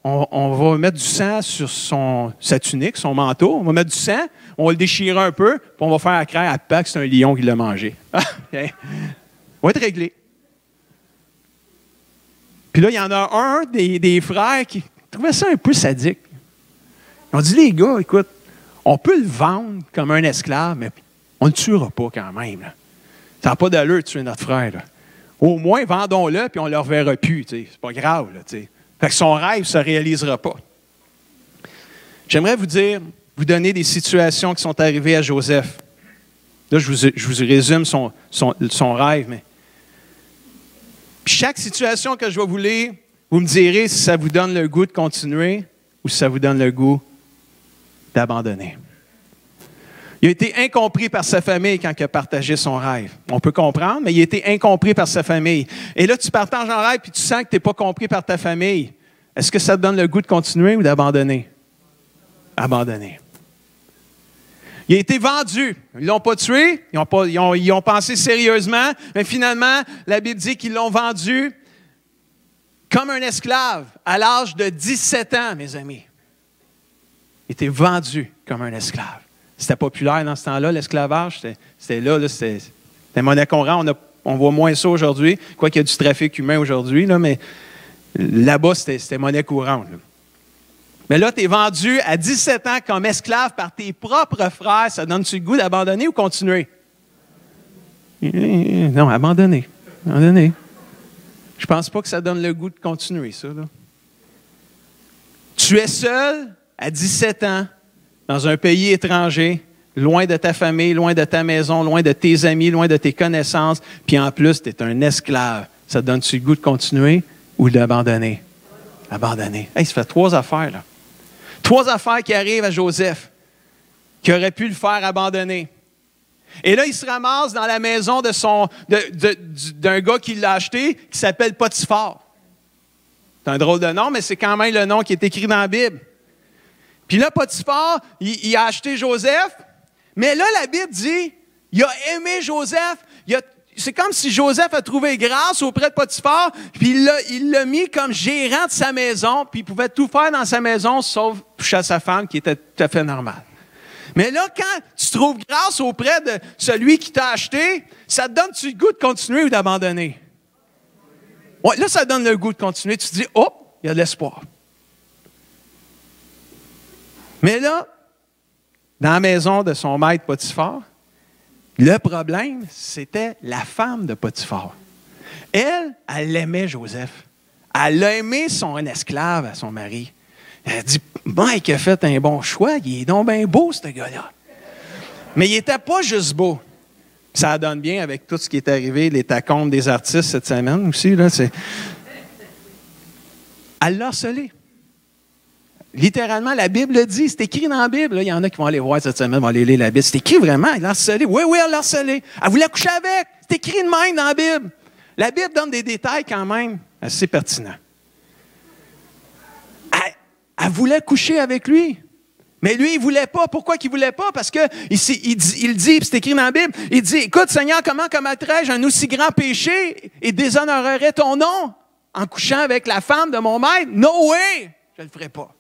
va mettre du sang sur sa tunique, son manteau. On va mettre du sang, on va le déchirer un peu, puis on va faire à craindre à Pâques que c'est un lion qui l'a mangé. On va être réglé. Puis là, il y en a un des frères qui trouvait ça un peu sadique. Ils ont dit, les gars, écoute, on peut le vendre comme un esclave, mais on ne le tuera pas quand même. Là. Ça n'a pas d'allure de tuer notre frère. Là. Au moins, vendons-le, puis on ne le reverra plus. T'sais. C'est pas grave. Là, t'sais. Fait que son rêve ne se réalisera pas. J'aimerais vous donner des situations qui sont arrivées à Joseph. Là, je vous résume son rêve. Mais puis chaque situation que je vais vous lire, vous me direz si ça vous donne le goût de continuer ou si ça vous donne le goût d'abandonner. Il a été incompris par sa famille quand il a partagé son rêve. On peut comprendre, mais il a été incompris par sa famille. Et là, tu partages un rêve et tu sens que tu n'es pas compris par ta famille. Est-ce que ça te donne le goût de continuer ou d'abandonner? Abandonner. Il a été vendu. Ils ne l'ont pas tué. Ils ont pensé sérieusement. Mais finalement, la Bible dit qu'ils l'ont vendu comme un esclave à l'âge de 17 ans, mes amis. Il était vendu comme un esclave. C'était populaire dans ce temps-là, l'esclavage. C'était là, c'était monnaie courante. On voit moins ça aujourd'hui, quoi qu'il y a du trafic humain aujourd'hui, là, mais là-bas, c'était monnaie courante. Là. Mais là, tu es vendu à 17 ans comme esclave par tes propres frères. Ça donne-tu le goût d'abandonner ou continuer? Non, abandonner. Abandonner. Je ne pense pas que ça donne le goût de continuer, ça. Là. Tu es seul à 17 ans dans un pays étranger, loin de ta famille, loin de ta maison, loin de tes amis, loin de tes connaissances, puis en plus, tu es un esclave. Ça te donne-tu le goût de continuer ou d'abandonner? Abandonner. Hey, ça fait 3 affaires, là. 3 affaires qui arrivent à Joseph, qui auraient pu le faire abandonner. Et là, il se ramasse dans la maison d'un gars qui l'a acheté, qui s'appelle Potiphar. C'est un drôle de nom, mais c'est quand même le nom qui est écrit dans la Bible. Puis là, Potiphar, il a acheté Joseph, mais là, la Bible dit, il a aimé Joseph. C'est comme si Joseph a trouvé grâce auprès de Potiphar, puis il l'a mis comme gérant de sa maison, puis il pouvait tout faire dans sa maison, sauf toucher à sa femme, qui était tout à fait normal. Mais là, quand tu trouves grâce auprès de celui qui t'a acheté, ça te donne-tu le goût de continuer ou d'abandonner? Ouais, là, ça donne le goût de continuer. Tu te dis, oh, il y a de l'espoir. Mais là, dans la maison de son maître Potiphar, le problème, c'était la femme de Potiphar. Elle aimait Joseph. Elle a aimé son esclave à son mari. Elle a dit, Mike a fait un bon choix, il est donc bien beau, ce gars-là. Mais il n'était pas juste beau. Ça donne bien avec tout ce qui est arrivé, les tacombes des artistes cette semaine aussi. Là, elle l'a harcelé. Littéralement, la Bible le dit, c'est écrit dans la Bible. Là, il y en a qui vont aller voir cette semaine, vont aller lire la Bible. C'est écrit vraiment, elle l'a harcelé. Oui, elle l'a harcelé. Elle voulait coucher avec. C'est écrit de même dans la Bible. La Bible donne des détails quand même assez pertinents. Elle voulait coucher avec lui. Mais lui, il ne voulait pas. Pourquoi qu'il ne voulait pas? Parce qu'il dit, c'est écrit dans la Bible, il dit, écoute, Seigneur, comment commettrais-je un aussi grand péché et déshonorerais ton nom en couchant avec la femme de mon maître? No way! Je ne le ferai pas.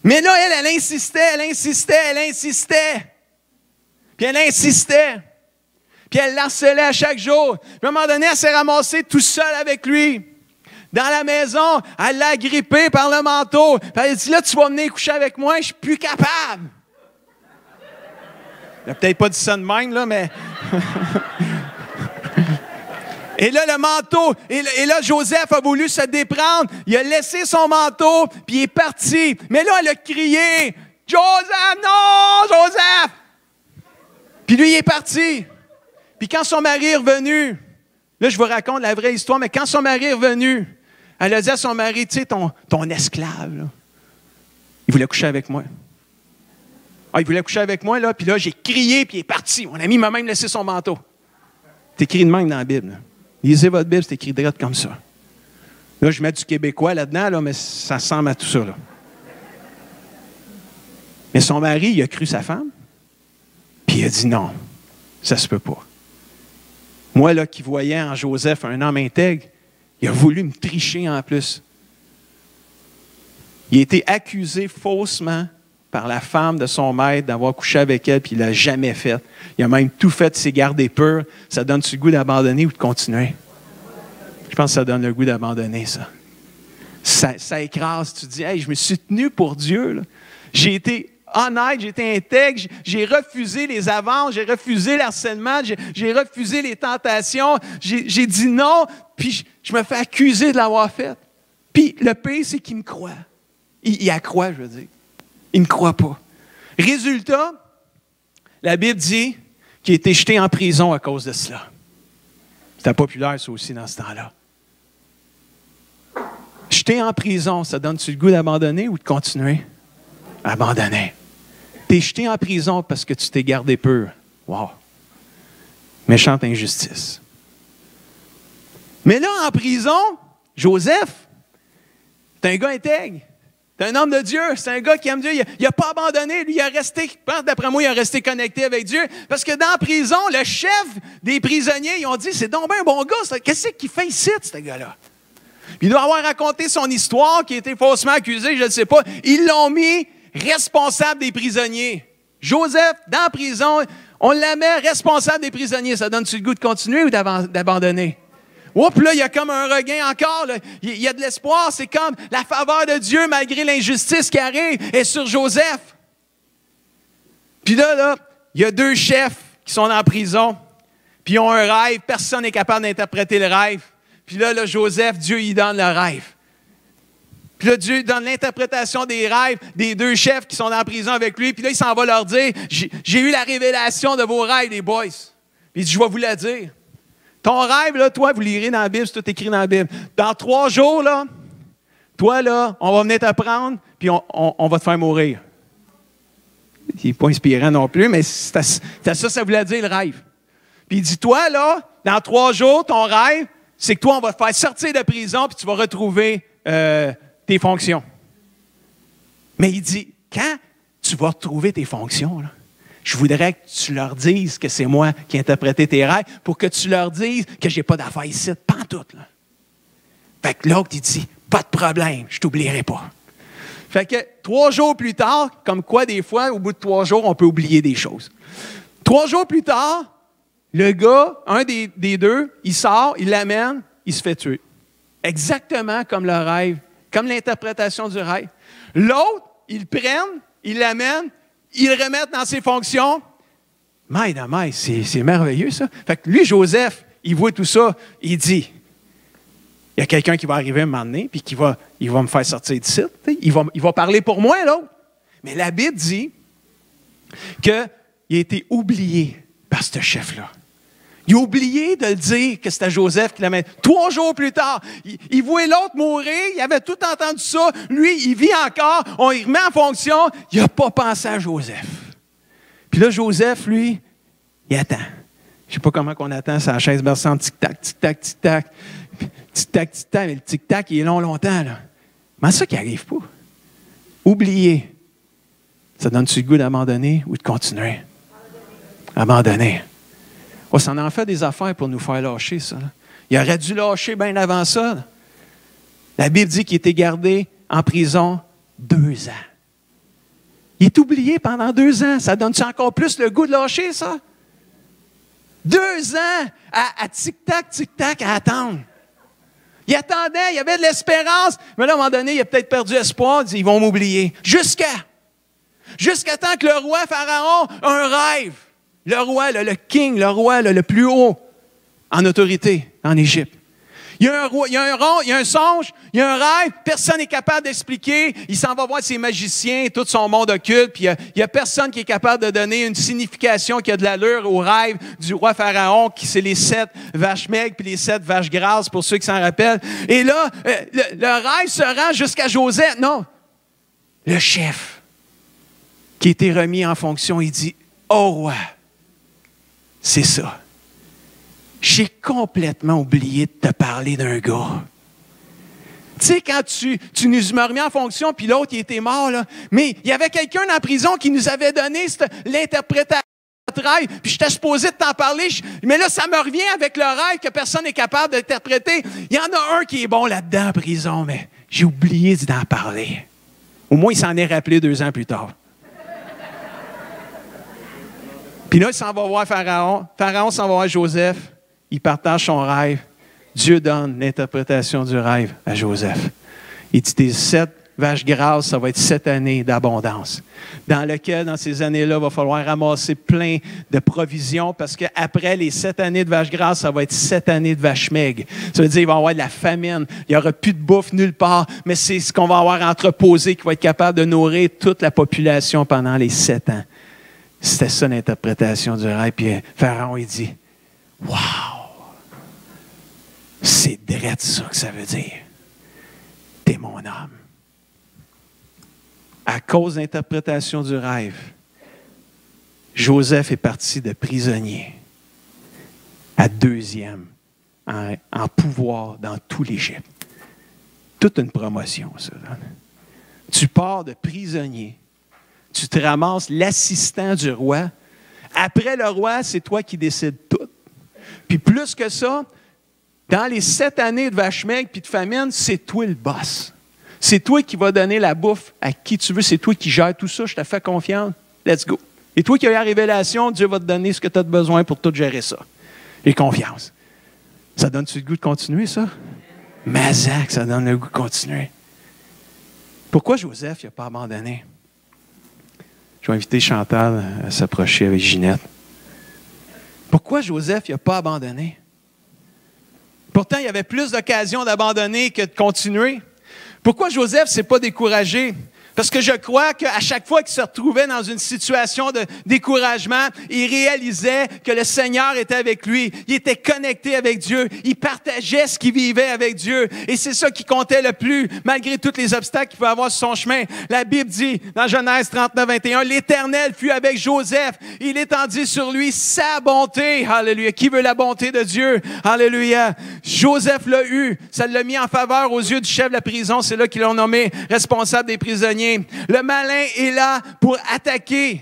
Mais là, elle insistait. Puis elle insistait. Puis elle l'harcelait à chaque jour. Puis à un moment donné, elle s'est ramassée tout seule avec lui. Dans la maison, elle l'a agrippé par le manteau. Puis elle a dit, là, tu vas venir coucher avec moi, je suis plus capable. Elle n'a peut-être pas dit ça de même, là, mais... Et là, le manteau, et là, Joseph a voulu se déprendre. Il a laissé son manteau, puis il est parti. Mais là, elle a crié, « Joseph, non, Joseph! » Puis lui, il est parti. Puis quand son mari est revenu, là, je vous raconte la vraie histoire, mais quand son mari est revenu, elle a dit à son mari, tu sais, ton esclave, là, il voulait coucher avec moi. Ah, il voulait coucher avec moi, là, puis là, j'ai crié, puis il est parti. Mon ami m'a même laissé son manteau. C'est écrit de même dans la Bible, là. Lisez votre Bible, c'est écrit direct comme ça. Là, je mets du québécois là-dedans, là, mais ça ressemble à tout ça. Là. Mais son mari, il a cru sa femme, puis il a dit non, ça se peut pas. Moi, là, qui voyais en Joseph un homme intègre, il a voulu me tricher en plus. Il a été accusé faussement par la femme de son maître d'avoir couché avec elle, puis il ne l'a jamais fait. Il a même tout fait, s'est gardé pur. Ça donne-tu le goût d'abandonner ou de continuer? Je pense que ça donne le goût d'abandonner, ça. Ça écrase. Tu te dis, hey, je me suis tenu pour Dieu. Là. J'ai été honnête, j'ai été intègre, j'ai refusé les avances, j'ai refusé l'harcèlement, j'ai refusé les tentations, j'ai dit non, puis je me fais accuser de l'avoir fait. Puis le pire, c'est qu'il me croit. Il accroît, je veux dire. Il ne croit pas. Résultat, la Bible dit qu'il a été jeté en prison à cause de cela. C'était populaire, ça aussi, dans ce temps-là. Jeté en prison, ça donne-tu le goût d'abandonner ou de continuer? Abandonner. Tu es jeté en prison parce que tu t'es gardé pur. Wow! Méchante injustice. Mais là, en prison, Joseph, c'est un gars intègre. C'est un homme de Dieu, c'est un gars qui aime Dieu. Il n'a pas abandonné, lui, il a resté, d'après moi, il a resté connecté avec Dieu. Parce que dans la prison, le chef des prisonniers, ils ont dit, c'est donc bien un bon gars, qu'est-ce qu'il fait ici, ce gars-là? Puis il doit avoir raconté son histoire, qui a été faussement accusé, je ne sais pas. Ils l'ont mis responsable des prisonniers. Joseph, dans la prison, on la met responsable des prisonniers. Ça donne-tu le goût de continuer ou d'abandonner? Oups, là, il y a comme un regain encore. Là. Il y a de l'espoir. C'est comme la faveur de Dieu, malgré l'injustice qui arrive, est sur Joseph. Puis là, il y a 2 chefs qui sont en prison. Puis ils ont un rêve. Personne n'est capable d'interpréter le rêve. Puis là, Joseph, Dieu, il donne le rêve. Puis là, Dieu donne l'interprétation des rêves des 2 chefs qui sont en prison avec lui. Puis là, il s'en va leur dire, j'ai eu la révélation de vos rêves, les boys. Puis il dit, je vais vous la dire. Ton rêve, là, toi, vous lirez dans la Bible, c'est tout écrit dans la Bible. Dans 3 jours, là, toi, là, on va venir te prendre, puis on va te faire mourir. Il n'est pas inspirant non plus, mais c'est ça voulait dire le rêve. Puis il dit, toi, là, dans 3 jours, ton rêve, c'est que toi, on va te faire sortir de prison, puis tu vas retrouver tes fonctions. Mais il dit, quand tu vas retrouver tes fonctions, là, je voudrais que tu leur dises que c'est moi qui ai interprété tes rêves pour que tu leur dises que je n'ai pas d'affaires ici, pantoute. Là. Fait que l'autre, il dit, pas de problème, je ne t'oublierai pas. Fait que 3 jours plus tard, comme quoi des fois, au bout de 3 jours, on peut oublier des choses. 3 jours plus tard, le gars, un des 2, il sort, il l'amène, il se fait tuer. Exactement comme le rêve, comme l'interprétation du rêve. L'autre, ils le prennent, ils l'amènent, ils le remettent dans ses fonctions. C'est merveilleux, ça. Fait que lui, Joseph, il voit tout ça, il dit, il y a quelqu'un qui va arriver à un moment donné, puis il va me faire sortir d'ici. Il va parler pour moi, l'autre. Mais la Bible dit qu'il a été oublié par ce chef-là. Il a oublié de le dire que c'était Joseph qui l'amène. 3 jours plus tard, il voit l'autre mourir, il avait tout entendu ça. Lui, il vit encore, on y remet en fonction. Il n'a pas pensé à Joseph. Puis là, Joseph, lui, il attend. Je ne sais pas comment on attend sa chaise berçante, tic-tac, tic-tac, tic-tac. Tic-tac, tic-tac, mais le tic-tac, il est longtemps, là. Mais c'est ça qui n'arrive pas. Oublier. Ça donne-tu le goût d'abandonner ou de continuer? Abandonner. Oh, ça en fait des affaires pour nous faire lâcher, ça. Là. Il aurait dû lâcher bien avant ça. Là. La Bible dit qu'il était gardé en prison 2 ans. Il est oublié pendant 2 ans. Ça donne-tu encore plus le goût de lâcher, ça? 2 ans à tic-tac, tic-tac, à attendre. Il attendait, il y avait de l'espérance. Mais là, à un moment donné, il a peut-être perdu espoir. Il dit, ils vont m'oublier. Jusqu'à temps que le roi Pharaon a un rêve. Le roi, le king, le roi, le plus haut en autorité en Égypte. Il y a un roi, il y a un songe, il y a un rêve, personne n'est capable d'expliquer. Il s'en va voir ses magiciens, tout son monde occulte, puis il n'y a personne qui est capable de donner une signification qui a de l'allure au rêve du roi Pharaon, qui c'est les 7 vaches maigres puis les 7 vaches grasses, pour ceux qui s'en rappellent. Et là, le rêve se rend jusqu'à Joseph. Non, le chef qui a été remis en fonction, il dit, « Oh roi, c'est ça. J'ai complètement oublié de te parler d'un gars. » Tu sais, quand tu nous m'as remis en fonction, puis l'autre, il était mort, là. Mais il y avait quelqu'un dans la prison qui nous avait donné l'interprétation de notre rêve, puis j'étais supposé de t'en parler. Mais là, ça me revient avec le rêve que personne n'est capable d'interpréter. Il y en a un qui est bon là-dedans en prison, mais j'ai oublié d'en parler. Au moins, il s'en est rappelé 2 ans plus tard. Puis là, il s'en va voir Pharaon. Pharaon s'en va voir Joseph. Il partage son rêve. Dieu donne l'interprétation du rêve à Joseph. Il dit, tes 7 vaches grasses, ça va être 7 années d'abondance. Dans lequel, dans ces années-là, il va falloir ramasser plein de provisions parce qu'après les 7 années de vaches grasses, ça va être 7 années de vaches maigres. Ça veut dire qu'il va y avoir de la famine. Il n'y aura plus de bouffe nulle part, mais c'est ce qu'on va avoir entreposé qui va être capable de nourrir toute la population pendant les 7 ans. C'était ça l'interprétation du rêve. Puis Pharaon, il dit, « Wow! C'est drôle ça que ça veut dire. T'es mon homme. » À cause de l'interprétation du rêve, Joseph est parti de prisonnier à 2e en pouvoir dans tout l'Égypte. Toute une promotion, ça. Tu pars de prisonnier. Tu te ramasses l'assistant du roi. Après le roi, c'est toi qui décides tout. Puis plus que ça, dans les 7 années de vache maigre puis de famine, c'est toi le boss. C'est toi qui vas donner la bouffe à qui tu veux. C'est toi qui gères tout ça. Je te fais confiance. Let's go. Et toi qui as eu la révélation, Dieu va te donner ce que tu as besoin pour tout gérer ça. J'ai confiance. Ça donne-tu le goût de continuer, ça? Mazac, ça donne le goût de continuer. Pourquoi Joseph n'a pas abandonné? Je vais inviter Chantal à s'approcher avec Ginette. Pourquoi Joseph n'a pas abandonné? Pourtant, il y avait plus d'occasions d'abandonner que de continuer. Pourquoi Joseph ne s'est pas découragé? Parce que je crois qu'à chaque fois qu'il se retrouvait dans une situation de découragement, il réalisait que le Seigneur était avec lui. Il était connecté avec Dieu. Il partageait ce qu'il vivait avec Dieu. Et c'est ça qui comptait le plus, malgré tous les obstacles qu'il pouvait avoir sur son chemin. La Bible dit, dans Genèse 39, 21, « L'Éternel fut avec Joseph. Il étendit sur lui sa bonté. » Alléluia. Qui veut la bonté de Dieu? Alléluia. Joseph l'a eu. Ça l'a mis en faveur aux yeux du chef de la prison. C'est là qu'ils l'ont nommé responsable des prisonniers. Le malin est là pour attaquer.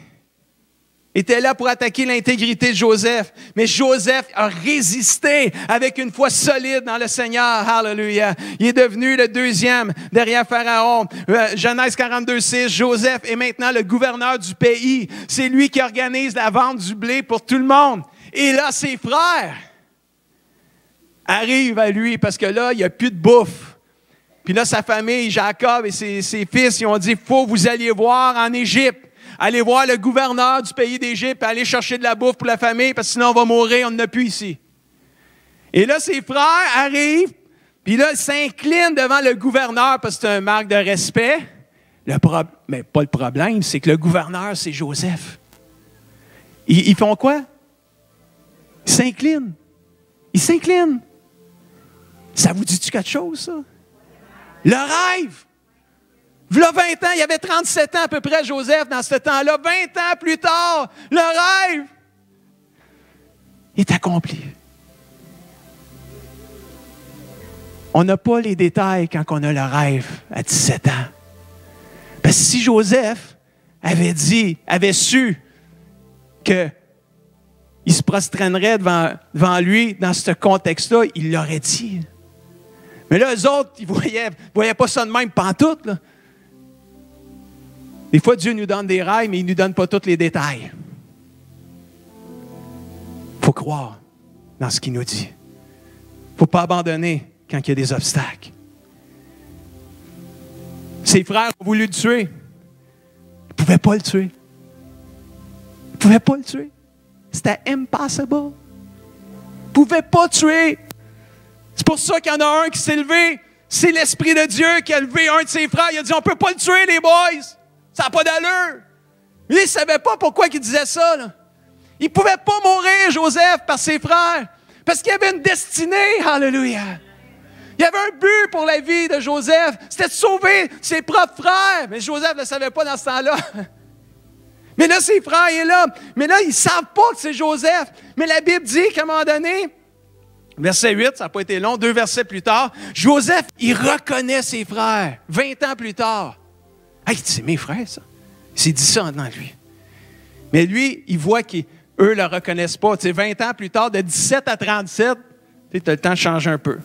Était là pour attaquer l'intégrité de Joseph. Mais Joseph a résisté avec une foi solide dans le Seigneur. Alléluia. Il est devenu le deuxième derrière Pharaon. Genèse 42, 6. Joseph est maintenant le gouverneur du pays. C'est lui qui organise la vente du blé pour tout le monde. Et là, ses frères arrivent à lui parce que là, il n'y a plus de bouffe. Puis là, sa famille, Jacob et ses fils, ils ont dit, « Faut que vous alliez voir en Égypte. Allez voir le gouverneur du pays d'Égypte, allez chercher de la bouffe pour la famille, parce que sinon on va mourir, on n'en a plus ici. » Et là, ses frères arrivent, puis là, ils s'inclinent devant le gouverneur, parce que c'est un marque de respect. Mais pas le problème, c'est que le gouverneur, c'est Joseph. Ils font quoi? Ils s'inclinent. Ils s'inclinent. Ça vous dit-tu quelque chose, ça? Le rêve. V'là 20 ans, il y avait 37 ans à peu près, Joseph, dans ce temps-là. 20 ans plus tard, le rêve est accompli. On n'a pas les détails quand on a le rêve à 17 ans. Parce que si Joseph avait su qu'il se prosternerait devant lui dans ce contexte-là, il l'aurait dit. Mais là, eux autres, ils ne voyaient pas ça de même pantoute, là. Des fois, Dieu nous donne des rêves, mais il ne nous donne pas tous les détails. Il faut croire dans ce qu'il nous dit. Il ne faut pas abandonner quand il y a des obstacles. Ses frères ont voulu le tuer. Ils ne pouvaient pas le tuer. Ils ne pouvaient pas le tuer. C'était impossible. Ils ne pouvaient pas le tuer. C'est pour ça qu'il y en a un qui s'est levé. C'est l'Esprit de Dieu qui a levé un de ses frères. Il a dit, on ne peut pas le tuer, les boys. Ça n'a pas d'allure. Lui, il ne savait pas pourquoi il disait ça, là. Il ne pouvait pas mourir, Joseph, par ses frères. Parce qu'il y avait une destinée. Alléluia. Il y avait un but pour la vie de Joseph. C'était de sauver ses propres frères. Mais Joseph ne le savait pas dans ce temps-là. Mais là, ses frères, il est là. Mais là, ils ne savent pas que c'est Joseph. Mais la Bible dit qu'à un moment donné, verset 8, ça n'a pas été long, 2 versets plus tard, Joseph, il reconnaît ses frères, 20 ans plus tard. Hey, c'est mes frères, ça. Il s'est dit ça dans lui. Mais lui, il voit qu'eux ne le reconnaissent pas. Tu sais, 20 ans plus tard, de 17 à 37, tu as le temps de changer un peu.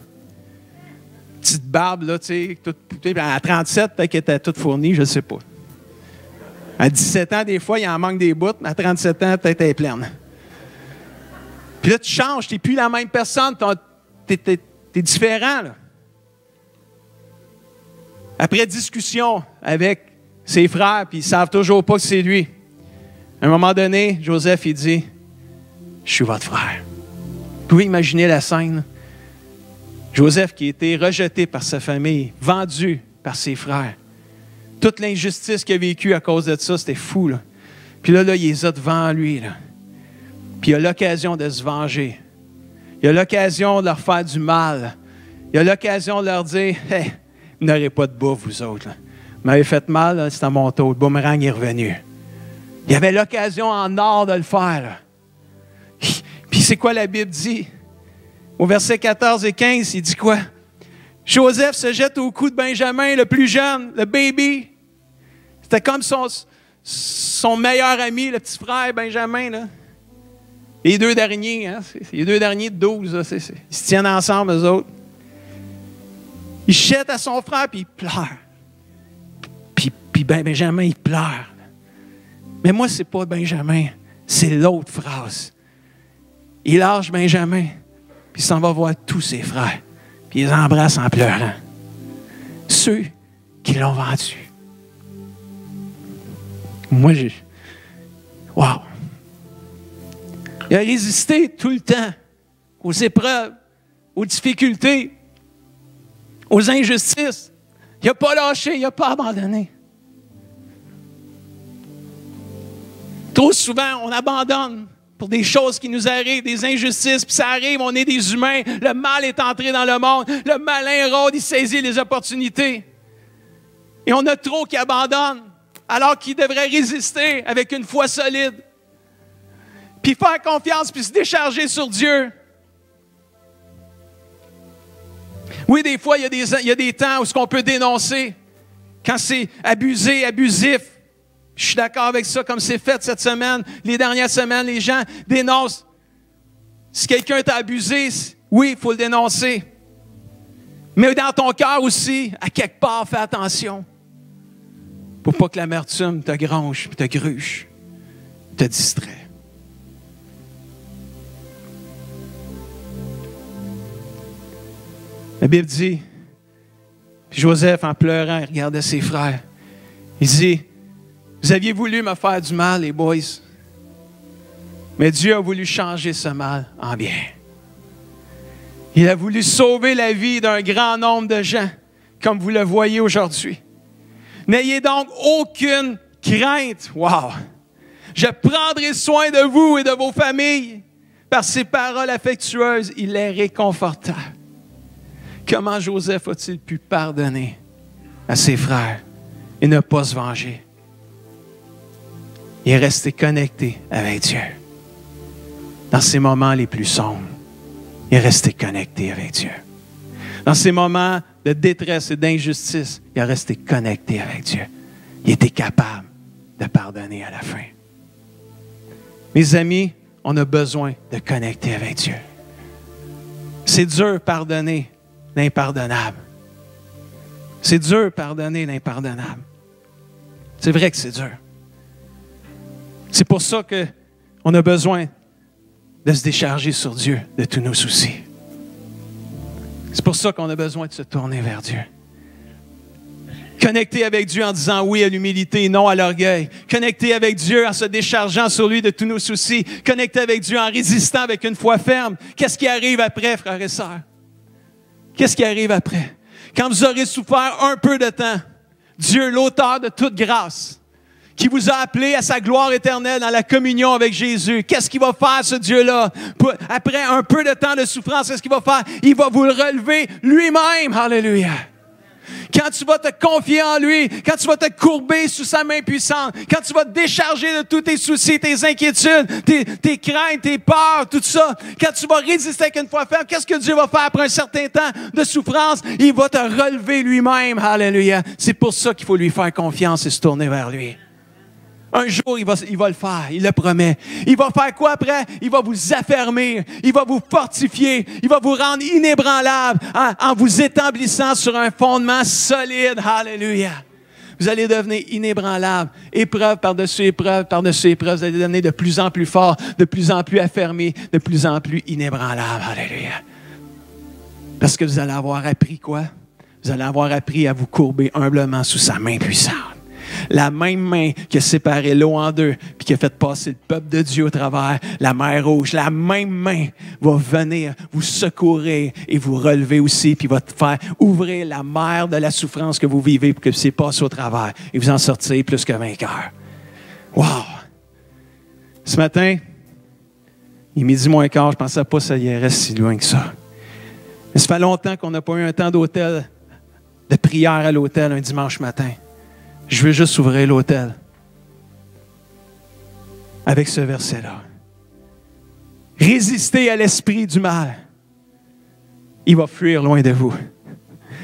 Petite barbe, là, tu sais, à 37, peut-être qu'elle était toute fournie, je ne sais pas. À 17 ans, des fois, il en manque des bouts, mais à 37 ans, peut-être elle est pleine. Puis là, tu changes, tu n'es plus la même personne, tu es différent, là. Après discussion avec ses frères, puis ils ne savent toujours pas que c'est lui. À un moment donné, Joseph, il dit, « Je suis votre frère. » Vous pouvez imaginer la scène. Joseph qui a été rejeté par sa famille, vendu par ses frères. Toute l'injustice qu'il a vécue à cause de ça, c'était fou, là. Puis là, il les a devant lui, là. Puis il a l'occasion de se venger. Il a l'occasion de leur faire du mal. Il a l'occasion de leur dire, « Hey, vous n'aurez pas de bouffe, vous autres. Là. Vous m'avez fait mal, là, c'est à mon tour. Le boomerang est revenu. » Il avait l'occasion en or de le faire. Là. Puis c'est quoi la Bible dit? Au verset 14 et 15, il dit quoi? Joseph se jette au cou de Benjamin, le plus jeune, le baby. C'était comme son meilleur ami, le petit frère Benjamin. Là. Les deux derniers, hein? Les deux derniers de 12, là, ils se tiennent ensemble, eux autres. Il jette à son frère, puis il pleure. Puis Benjamin, il pleure. Mais moi, c'est pas Benjamin, c'est l'autre phrase. Il lâche Benjamin, puis il s'en va voir tous ses frères, puis il les embrasse en pleurant. Ceux qui l'ont vendu. Moi, wow! Il a résisté tout le temps aux épreuves, aux difficultés, aux injustices. Il n'a pas lâché, il n'a pas abandonné. Trop souvent, on abandonne pour des choses qui nous arrivent, des injustices, puis ça arrive, on est des humains, le mal est entré dans le monde, le malin rôde, il saisit les opportunités. Et on a trop qui abandonnent, alors qu'ils devraient résister avec une foi solide. Puis faire confiance, puis se décharger sur Dieu. Oui, des fois, il y a des temps où on peut dénoncer, quand c'est abusé, abusif. Je suis d'accord avec ça, comme c'est fait cette semaine. Les dernières semaines, les gens dénoncent. Si quelqu'un t'a abusé, oui, il faut le dénoncer. Mais dans ton cœur aussi, à quelque part, fais attention. Pour pas que l'amertume te gronche, te gruge, te distrait. La Bible dit, puis Joseph, en pleurant, il regardait ses frères. Il dit, vous aviez voulu me faire du mal, les boys. Mais Dieu a voulu changer ce mal en bien. Il a voulu sauver la vie d'un grand nombre de gens, comme vous le voyez aujourd'hui. N'ayez donc aucune crainte. Wow! Je prendrai soin de vous et de vos familles. Par ses paroles affectueuses, il les réconforta. Comment Joseph a-t-il pu pardonner à ses frères et ne pas se venger? Il est resté connecté avec Dieu. Dans ces moments les plus sombres, il est resté connecté avec Dieu. Dans ces moments de détresse et d'injustice, il est resté connecté avec Dieu. Il était capable de pardonner à la fin. Mes amis, on a besoin de connecter avec Dieu. C'est dur pardonner l'impardonnable. C'est dur pardonner l'impardonnable. C'est vrai que c'est dur. C'est pour ça qu'on a besoin de se décharger sur Dieu de tous nos soucis. C'est pour ça qu'on a besoin de se tourner vers Dieu. Connecter avec Dieu en disant oui à l'humilité, non à l'orgueil. Connecter avec Dieu en se déchargeant sur lui de tous nos soucis. Connecter avec Dieu en résistant avec une foi ferme. Qu'est-ce qui arrive après, frères et sœurs? Qu'est-ce qui arrive après? Quand vous aurez souffert un peu de temps, Dieu, l'auteur de toute grâce, qui vous a appelé à sa gloire éternelle dans la communion avec Jésus. Qu'est-ce qu'il va faire, ce Dieu-là? Après un peu de temps de souffrance, qu'est-ce qu'il va faire? Il va vous le relever lui-même. Alléluia. Quand tu vas te confier en lui, quand tu vas te courber sous sa main puissante, quand tu vas te décharger de tous tes soucis, tes inquiétudes, tes craintes, tes peurs, tout ça, quand tu vas résister avec une foi ferme, qu'est-ce que Dieu va faire après un certain temps de souffrance? Il va te relever lui-même. Alléluia. C'est pour ça qu'il faut lui faire confiance et se tourner vers lui. Un jour, il va le faire, il le promet. Il va faire quoi après? Il va vous affermir, il va vous fortifier, il va vous rendre inébranlable en vous établissant sur un fondement solide. Alléluia! Vous allez devenir inébranlable, épreuve par-dessus épreuve, par-dessus épreuve. Vous allez devenir de plus en plus fort, de plus en plus affermé, de plus en plus inébranlable. Alléluia! Parce que vous allez avoir appris quoi? Vous allez avoir appris à vous courber humblement sous sa main puissante. La même main qui a séparé l'eau en deux puis qui a fait passer le peuple de Dieu au travers la mer Rouge, la même main va venir vous secourir et vous relever aussi puis va te faire ouvrir la mer de la souffrance que vous vivez pour que c'est passé au travers et vous en sortir plus que vainqueur. Wow! Ce matin, il est 12:15, je ne pensais pas que ça irait si loin que ça. Mais ça fait longtemps qu'on n'a pas eu un temps d'hôtel, de prière à l'hôtel un dimanche matin. Je veux juste ouvrir l'autel avec ce verset-là. Résistez à l'esprit du mal. Il va fuir loin de vous.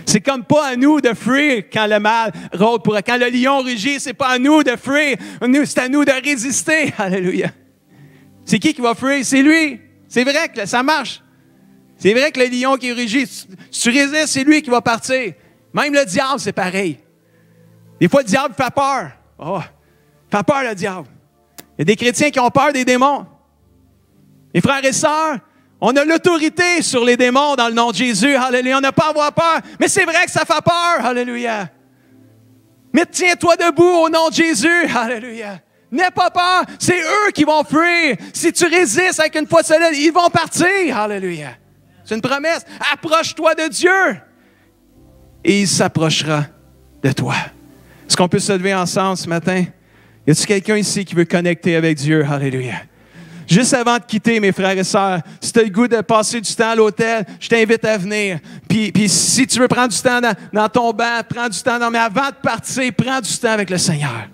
C'est comme pas à nous de fuir quand le mal rôde pour... Quand le lion rugit, c'est pas à nous de fuir. C'est à nous de résister. Alléluia. C'est qui va fuir? C'est lui. C'est vrai que ça marche. C'est vrai que le lion qui rugit, si tu résistes, c'est lui qui va partir. Même le diable, c'est pareil. Des fois, le diable fait peur. Oh, fait peur, le diable. Il y a des chrétiens qui ont peur des démons. Mes frères et sœurs, On a l'autorité sur les démons dans le nom de Jésus. Alléluia. On n'a pas à avoir peur. Mais c'est vrai que ça fait peur. Alléluia. Mais tiens-toi debout au nom de Jésus. Alléluia. N'aie pas peur. C'est eux qui vont fuir. Si tu résistes avec une foi solide, ils vont partir. Alléluia. C'est une promesse. Approche-toi de Dieu. Et il s'approchera de toi. Est-ce qu'on peut se lever ensemble ce matin? Y a-t-il quelqu'un ici qui veut connecter avec Dieu? Alléluia. Juste avant de quitter, mes frères et sœurs, si tu as le goût de passer du temps à l'hôtel, je t'invite à venir. Puis si tu veux prendre du temps dans ton banc, prends du temps. Non, mais avant de partir, prends du temps avec le Seigneur.